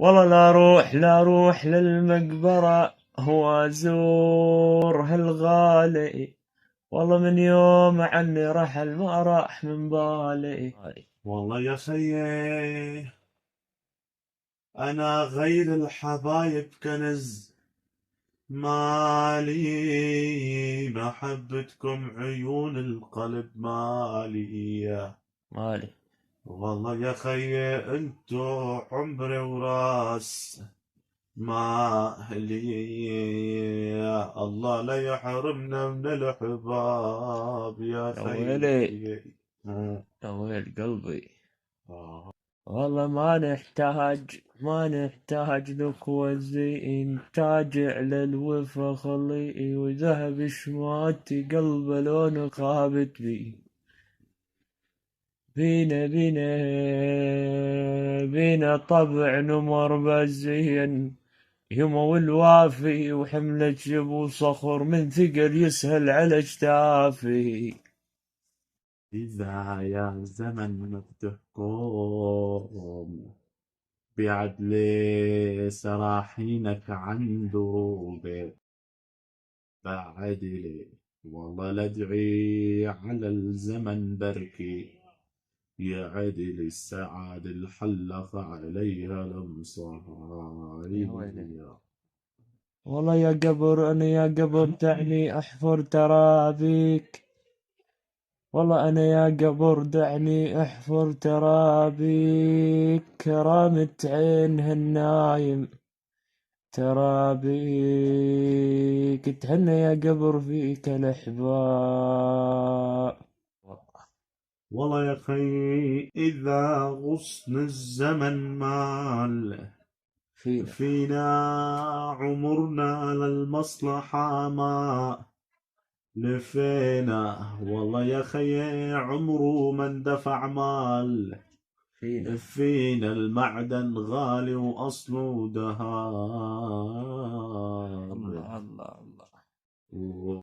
والله لا روح للمقبرة هو أزور هالغالي، والله من يوم عني رحل ما راح من بالي. والله يا خيي أنا غير الحبايب كنز مالي، محبتكم عيون القلب مالي. مالي والله يا خيي انتو عمري وراس مالي، الله لا يحرمنا من الحباب يا يا خيي. ويلي يا ويل قلبي. آه. والله ما نحتاج لك والزين، تاجع للوفا خلي وذهب شماتي قلب لون خابت بي. بينا طبع نمر بالزين، يمو الوافي وحملة جبو صخر من ثقل يسهل على اجتافي. إذا يا زمن بتحكم بعدل سراحينك عن دروبي بعدلي، والله لادعي على الزمن بركي يا عدل السعاد الحلق عليها يا ويلي. الأمصار. والله يا قبر أنا يا قبر دعني أحفر ترابيك، والله أنا يا قبر دعني أحفر ترابيك، كرامة عينها النايم ترابيك، تهنى يا قبر فيك الأحباب. والله يا خي إذا غصن الزمن مال فينا فينا عمرنا للمصلحة ما لفينا، والله يا خي عمره من دفع مال فينا فينا المعدن غالي وأصله الله ذهب. الله الله.